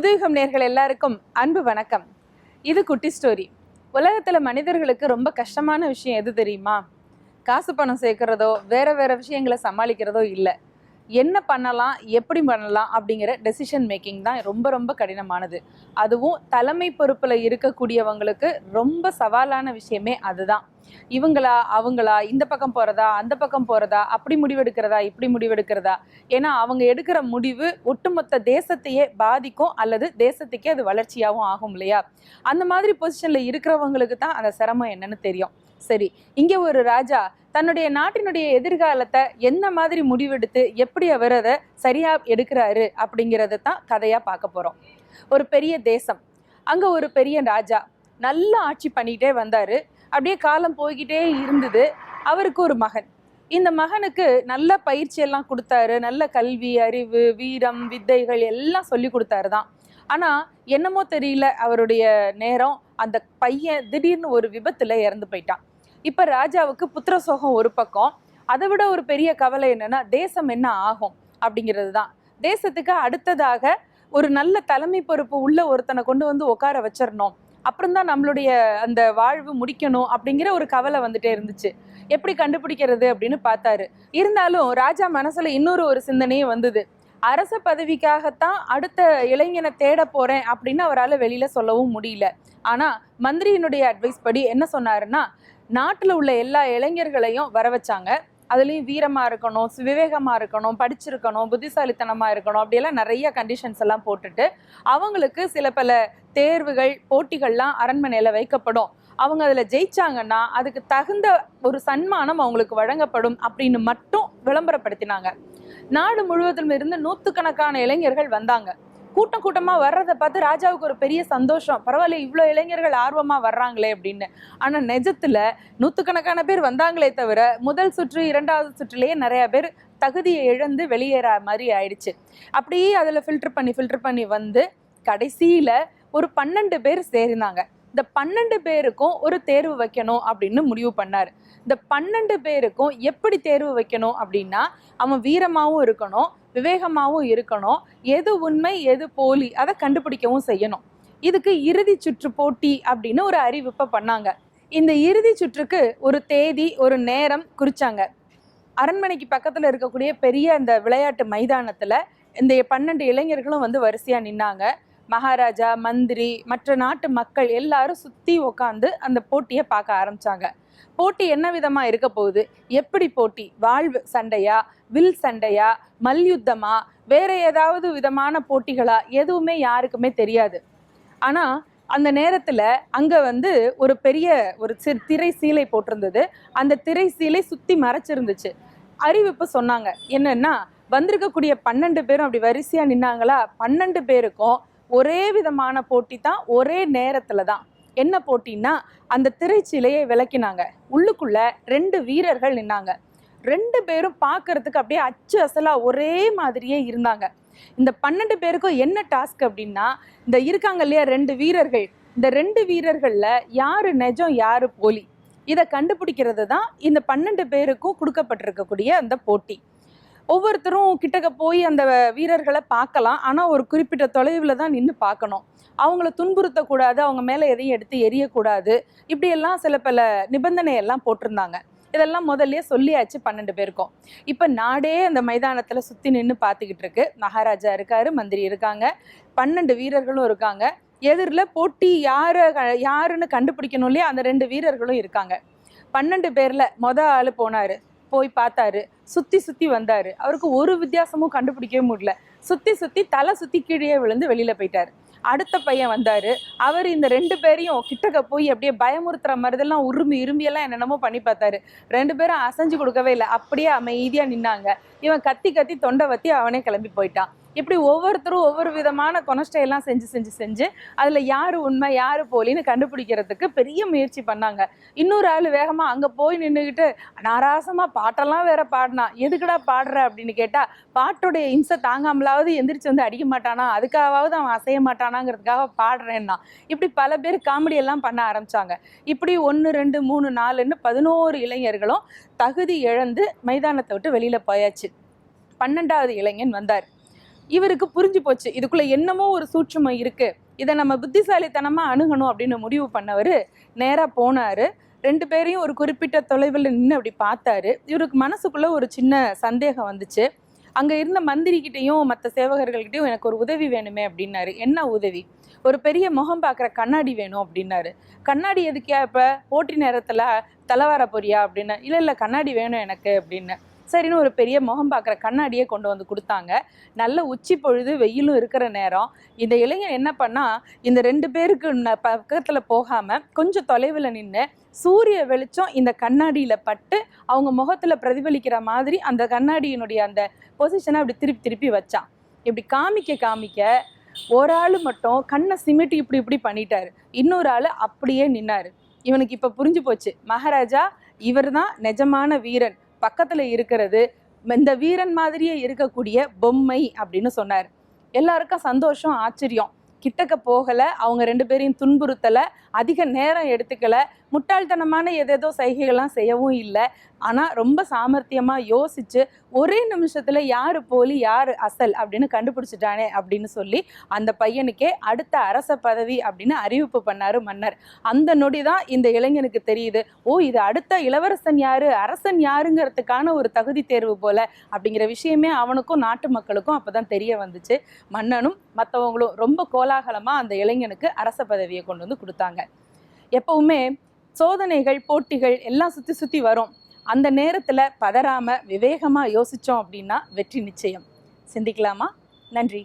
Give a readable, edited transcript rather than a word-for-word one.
புதுயுகம் நேயர்கள் எல்லாருக்கும் அன்பு வணக்கம். இது குட்டி ஸ்டோரி. உலகத்துல மனிதர்களுக்கு ரொம்ப கஷ்டமான விஷயம் எது தெரியுமா? காசு பணம் சேர்க்கிறதோ வேற விஷயங்களை சமாளிக்கிறதோ இல்லை. என்ன பண்ணலாம், எப்படி பண்ணலாம் அப்படிங்கிற டெசிஷன் மேக்கிங் தான் ரொம்ப ரொம்ப கடினமானது. அதுவும் தலைமை பொறுப்பில் இருக்கக்கூடியவங்களுக்கு ரொம்ப சவாலான விஷயமே அதுதான். இவங்களா அவங்களா, இந்த பக்கம் போகிறதா அந்த பக்கம் போகிறதா, அப்படி முடிவெடுக்கிறதா இப்படி முடிவெடுக்கிறதா. ஏன்னா அவங்க எடுக்கிற முடிவு ஒட்டுமொத்த தேசத்தையே பாதிக்கும், அல்லது தேசத்துக்கே அது வளர்ச்சியாகவும் ஆகும் இல்லையா? அந்த மாதிரி பொசிஷனில் இருக்கிறவங்களுக்கு தான் அந்த சிரமம் என்னன்னு தெரியும். சரி, இங்கே ஒரு ராஜா தன்னுடைய நாட்டினுடைய எதிர்காலத்தை என்ன மாதிரி முடிவெடுத்து எப்படி அவர் அதை சரியா எடுக்கிறாரு அப்படிங்கிறத தான் கதையா பார்க்க போறோம். ஒரு பெரிய தேசம், அங்க ஒரு பெரிய ராஜா நல்ல ஆட்சி பண்ணிட்டே வந்தாரு. அப்படியே காலம் போய்கிட்டே இருந்தது. அவருக்கு ஒரு மகன். இந்த மகனுக்கு நல்ல பயிற்சி எல்லாம் கொடுத்தாரு. நல்ல கல்வி, அறிவு, வீரம், வித்தைகள் எல்லாம் சொல்லி கொடுத்தாரு தான். ஆனா என்னமோ தெரியல, அவருடைய நேரம் அந்த பையன் திடீர்னு ஒரு விபத்துல இறந்து போயிட்டான். இப்ப ராஜாவுக்கு புத்திர சோகம் ஒரு பக்கம். அதை விட ஒரு பெரிய கவலை என்னன்னா, தேசம் என்ன ஆகும் அப்படிங்கிறது தான். தேசத்துக்கு அடுத்ததாக ஒரு நல்ல தலைமை பொறுப்பு உள்ள ஒருத்தனை கொண்டு வந்து உட்கார வச்சிடணும், அப்புறம்தான் நம்மளுடைய அந்த வாழ்வு முடிக்கணும் அப்படிங்கிற ஒரு கவலை வந்துட்டே இருந்துச்சு. எப்படி கண்டுபிடிக்கிறது அப்படின்னு பார்த்தாரு. இருந்தாலும் ராஜா மனசுல இன்னொரு ஒரு சிந்தனையும் வந்தது. அரச பதவிக்காகத்தான் அடுத்த இளைஞனை தேட போறேன் அப்படின்னு அவரால் வெளியில சொல்லவும் முடியல. ஆனா மந்திரியினுடைய அட்வைஸ் படி என்ன சொன்னாருன்னா, நாட்டுல உள்ள எல்லா இளைஞர்களையும் வர வச்சாங்க. அதுலேயும் வீரமா இருக்கணும், விவேகமா இருக்கணும், படிச்சிருக்கணும், புத்திசாலித்தனமா இருக்கணும், அப்படியெல்லாம் நிறைய கண்டிஷன்ஸ் எல்லாம் போட்டுட்டு அவங்களுக்கு சில பல தேர்வுகள், போட்டிகள்லாம் அரண்மனையில வைக்கப்படும். அவங்க அதுல ஜெயிச்சாங்கன்னா அதுக்கு தகுந்த ஒரு சன்மானம் அவங்களுக்கு வழங்கப்படும் அப்படின்னு மட்டும் விளம்பரப்படுத்தினாங்க. நாடு முழுவதும் இருந்து நூற்றுக்கணக்கான இளைஞர்கள் வந்தாங்க. கூட்டம் கூட்டமா வர்றதை பார்த்து ராஜாவுக்கு ஒரு பெரிய சந்தோஷம். பரவாயில்ல, இவ்வளோ இளைஞர்கள் ஆர்வமா வர்றாங்களே அப்படின்னு. ஆனா நிஜத்துல நூற்றுக்கணக்கான பேர் வந்தாங்களே தவிர முதல் சுற்று இரண்டாவது சுற்றுலேயே நிறைய பேர் தகுதியை இழந்து வெளியேற மாதிரி ஆயிடுச்சு. அப்படியே அதுல ஃபில்டர் பண்ணி வந்து கடைசியில ஒரு 12 பேர் சேர்ந்தாங்க. இந்த 12 பேருக்கும் ஒரு தேர்வு வைக்கணும் அப்படின்னு முடிவு பண்ணாரு. இந்த 12 பேருக்கும் எப்படி தேர்வு வைக்கணும் அப்படின்னா, அவன் வீரமாகவும் இருக்கணும், விவேகமாகவும் இருக்கணும், எது உண்மை எது போலி அதை கண்டுபிடிக்கவும் செய்யணும். இதுக்கு இறுதி சுற்று போட்டி அப்படின்னு ஒரு அறிவிப்பை பண்ணாங்க. இந்த இறுதி சுற்றுக்கு ஒரு தேதி ஒரு நேரம் குறிச்சாங்க. அரண்மனைக்கு பக்கத்துல இருக்கக்கூடிய பெரிய அந்த விளையாட்டு மைதானத்துல இந்த 12 இளைஞர்களும் வந்து வரிசையா நின்னாங்க. மகாராஜா, மந்திரி, மற்ற நாட்டு மக்கள் எல்லாரும் சுத்தி உட்காந்து அந்த போட்டியை பார்க்க ஆரம்பிச்சாங்க. போட்டி என்ன விதமா இருக்க போகுது, எப்படி போட்டி, வாழ்வு சண்டையா, வில் சண்டையா, மல்யுத்தமா, வேற ஏதாவது விதமான போட்டிகளா, எதுவுமே யாருக்குமே தெரியாது. ஆனா அந்த நேரத்துல அங்க வந்து ஒரு பெரிய ஒரு திரை சீலை போட்டிருந்தது. அந்த திரை சீலை சுத்தி மறைச்சிருந்துச்சு. அறிவிப்பு சொன்னாங்க என்னன்னா, வந்திருக்கக்கூடிய 12 பேரும் அப்படி வரிசையா நின்னாங்களா, 12 பேருக்கும் ஒரே விதமான போட்டி தான், ஒரே நேரத்துல தான். என்ன போட்டின்னா, அந்த திரைச்சீலையை விளக்கினாங்க. உள்ளுக்குள்ள 2 வீரர்கள் நின்னாங்க. 2 பேரும் பார்க்கறதுக்கு அப்படியே அச்சு அசலா ஒரே மாதிரியே இருந்தாங்க. இந்த 12 பேருக்கும் என்ன டாஸ்க் அப்படின்னா, இந்த இருக்காங்க இல்லையா 2 வீரர்கள், இந்த 2 வீரர்கள்ல யாரு நிஜம் யாரு போலி இதை கண்டுபிடிக்கிறது தான் இந்த 12 பேருக்கும் கொடுக்கப்பட்டிருக்கக்கூடிய அந்த போட்டி. ஒவ்வொருத்தரும் கிட்டக்க போய் அந்த வீரர்களை பார்க்கலாம். ஆனால் ஒரு குறிப்பிட்ட தொலைவில் தான் நின்று பார்க்கணும். அவங்கள துன்புறுத்தக்கூடாது, அவங்க மேலே எதையும் எடுத்து எரியக்கூடாது, இப்படியெல்லாம் சில பல நிபந்தனையெல்லாம் போட்டிருந்தாங்க. இதெல்லாம் முதல்ல சொல்லியாச்சு 12 பேருக்கும். இப்போ நாடே அந்த மைதானத்தில் சுற்றி நின்று பார்த்துக்கிட்டு இருக்கு. மகாராஜா இருக்காரு, மந்திரி இருக்காங்க, 12 வீரர்களும் இருக்காங்க. எதிரில் போட்டி யாருன்னு கண்டுபிடிக்கணும் இல்லையா, அந்த 2 வீரர்களும் இருக்காங்க. 12 பேரில் ஆள் போனாரு, போய் பார்த்தாரு, சுத்தி வந்தாரு. அவருக்கு ஒரு வித்தியாசமும் கண்டுபிடிக்கவே முடியல. சுத்தி தலை சுத்தி கீழே விழுந்து வெளியில போயிட்டாரு. அடுத்த பையன் வந்தாரு. அவர் இந்த 2 பேரையும் கிட்டக்க போய் அப்படியே பயமுறுத்துற மாதிரிதெல்லாம் இரும்பியெல்லாம் என்னென்னமோ பண்ணி பார்த்தாரு. 2 பேரும் அசைஞ்சு கொடுக்கவே இல்லை, அப்படியே அமைதியா நின்னாங்க. இவன் கத்தி தொண்டை வத்தி அவனே கிளம்பி போயிட்டான். இப்படி ஒவ்வொருத்தரும் ஒவ்வொரு விதமான கொனஸ்டையெல்லாம் செஞ்சு அதில் யார் உண்மை யார் போலின்னு கண்டுபிடிக்கிறதுக்கு பெரிய முயற்சி பண்ணாங்க. இன்னொரு ஆள் வேகமாக அங்கே போய் நின்றுக்கிட்டு நாராசமாக பாட்டெல்லாம் வேற பாடினா. எதுக்குடா பாடுற அப்படின்னு கேட்டால், பாட்டோடைய இம்சை தாங்காமலாவது எந்திரிச்சு வந்து அடிக்க மாட்டானா, அதுக்காவது அவன் அசைய மாட்டானாங்கிறதுக்காக பாடுறேன்னா. இப்படி பல பேர் காமெடியெல்லாம் பண்ண ஆரம்பித்தாங்க. இப்படி 1 2 3 4ன்னு 11 இளைஞர்களும் தகுதி இழந்து மைதானத்தை விட்டு வெளியில் போயாச்சு. 12வது இளைஞன் வந்தார். இவருக்கு புரிஞ்சு போச்சு இதுக்குள்ள என்னமோ ஒரு சூட்சுமம் இருக்கு, இதை நம்ம புத்திசாலித்தனமா அணுகணும் அப்படின்னு முடிவு பண்ணவர் நேரா போனாரு. 2 பேரையும் ஒரு குறிப்பிட்ட தொலைவில் நின்று அப்படி பார்த்தாரு. இவருக்கு மனசுக்குள்ள ஒரு சின்ன சந்தேகம் வந்துச்சு. அங்க இருந்த மந்திரிகிட்டையும் மற்ற சேவகர்கள்கிட்டையும் எனக்கு ஒரு உதவி வேணுமே அப்படின்னாரு. என்ன உதவி? ஒரு பெரிய முகம் பார்க்குற கண்ணாடி வேணும் அப்படின்னாரு. கண்ணாடி எதுக்கியா இப்ப போட்டி நேரத்துல தலைவார போறியா அப்படின்னு. இல்ல கண்ணாடி வேணும் எனக்கு அப்படின்னு. சரின்னு ஒரு பெரிய முகம் பார்க்குற கண்ணாடியே கொண்டு வந்து கொடுத்தாங்க. நல்ல உச்சி பொழுது, வெயிலும் இருக்கிற நேரம். இந்த இளைஞன் என்ன பண்ணா, இந்த 2 பேருக்கு பக்கத்துல போகாம கொஞ்சம் தொலைவில் நின்று சூரிய வெளிச்சம் இந்த கண்ணாடியில பட்டு அவங்க முகத்துல பிரதிபலிக்கிற மாதிரி அந்த கண்ணாடியினுடைய அந்த பொசிஷனை அப்படி திருப்பி திருப்பி வச்சான். இப்படி காமிக்க ஒரு ஆள் மட்டும் கண்ணை சிமிட்டி இப்படி பண்ணிட்டாரு. இன்னொரு ஆள் அப்படியே நின்னாரு. இவனுக்கு இப்ப புரிஞ்சு போச்சு, மகாராஜா இவர் தான் நிஜமான வீரன், பக்கத்துல இருக்கிறது இந்த வீரன் மாதிரியே இருக்கக்கூடிய பொம்மை அப்படின்னு சொன்னார். எல்லாருக்கும் சந்தோஷம், ஆச்சரியம். கிட்டக்க போகல, அவங்க 2 பேரையும் துன்புறுத்தல, அதிக நேரம் எடுத்துக்கல, முட்டாள்தனமான ஏதேதோ சைகைகள்லாம் செய்யவும் இல்லை. ஆனா ரொம்ப சாமர்த்தியமா யோசிச்சு ஒரே நிமிஷத்துல யாரு போலி யாரு அசல் அப்படின்னு கண்டுபிடிச்சிட்டானே அப்படின்னு சொல்லி அந்த பையனுக்கே அடுத்த அரச பதவி அப்படின்னு அறிவிப்பு பண்ணாரு மன்னர். அந்த நொடிதான் இந்த இளைஞனுக்கு தெரியுது, ஓ இது அடுத்த இளவரசன் யாரு, அரசன் யாருங்கிறதுக்கான ஒரு தகுதி தேர்வு போல அப்படிங்கிற விஷயமே அவனுக்கும் நாட்டு மக்களுக்கும் அப்பதான் தெரிய வந்துச்சு. மன்னனும் மற்றவங்களும் ரொம்ப கோலாகலமா அந்த இளைஞனுக்கு அரச பதவியை கொண்டு வந்து கொடுத்தாங்க. எப்பவுமே சோதனைகள், போட்டிகள் எல்லாம் சுத்தி வரும். அந்த நேரத்துல பதறாம விவேகமா யோசிச்சோம் அப்படின்னா வெற்றி நிச்சயம். சிந்திக்கலாமா? நன்றி.